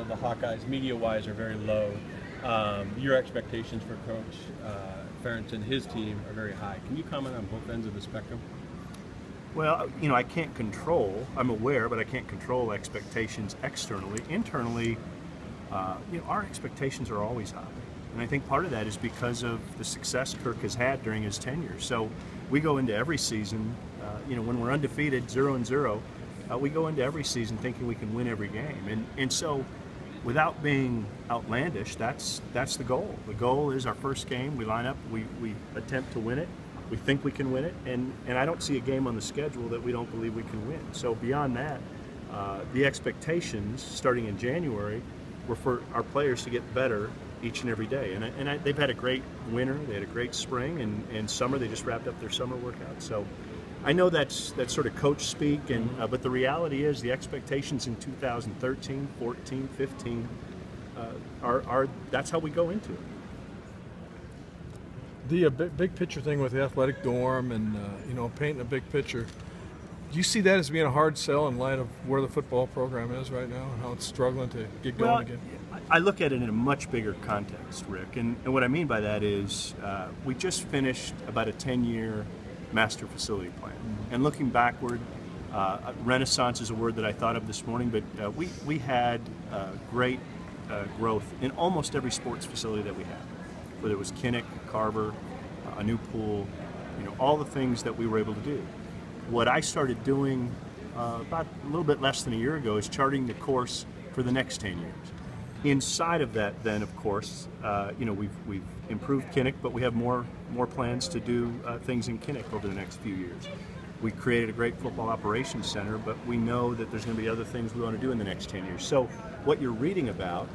the Hawkeyes, media-wise, are very low. Your expectations for Coach Ferentz, his team, are very high. Can you comment on both ends of the spectrum? Well, you know, I can't control, I'm aware, but I can't control expectations externally. Internally, you know, our expectations are always high. And I think part of that is because of the success Kirk has had during his tenure. So we go into every season, you know, when we're undefeated, 0-0, we go into every season thinking we can win every game. And so without being outlandish, that's the goal. The goal is our first game, we line up, we attempt to win it. We think we can win it, and I don't see a game on the schedule that we don't believe we can win. So beyond that, the expectations starting in January were for our players to get better each and every day. And they've had a great winter, they had a great spring, and summer, they just wrapped up their summer workout. So I know that's sort of coach speak, but the reality is the expectations in 2013, 14, 15 that's how we go into it. The big picture thing with the athletic dorm and you know, painting a big picture, do you see that as being a hard sell in light of where the football program is right now and how it's struggling to get going again? I look at it in a much bigger context, Rick, and what I mean by that is we just finished about a 10-year master facility plan. And looking backward, renaissance is a word that I thought of this morning, but we had great growth in almost every sports facility that we had. Whether it was Kinnick, Carver, a new pool, you know, all the things that we were able to do. What I started doing about a little bit less than a year ago is charting the course for the next 10 years. Inside of that, then, of course, you know, we've improved Kinnick, but we have more plans to do things in Kinnick over the next few years. We created a great football operations center, but we know that there's going to be other things we want to do in the next 10 years. So what you're reading about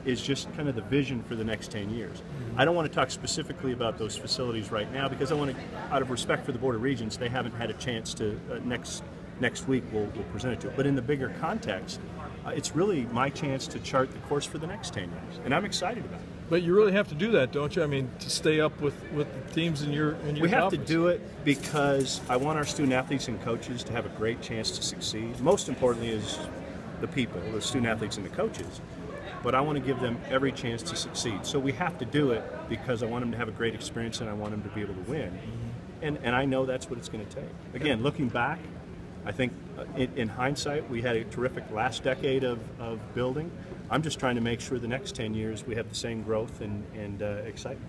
is just kind of the vision for the next 10 years. I don't want to talk specifically about those facilities right now because I want to, out of respect for the Board of Regents, they haven't had a chance to, next week we'll present it to it. But in the bigger context, it's really my chance to chart the course for the next 10 years, and I'm excited about it. But you really have to do that, don't you? I mean, to stay up with the teams in your We have conference. to do it because I want our student athletes and coaches to have a great chance to succeed. Most importantly is the people, the student athletes and the coaches. But I want to give them every chance to succeed. So we have to do it because I want them to have a great experience and I want them to be able to win. And I know that's what it's going to take. Again, looking back, I think in hindsight, we had a terrific last decade of building. I'm just trying to make sure the next 10 years we have the same growth and excitement.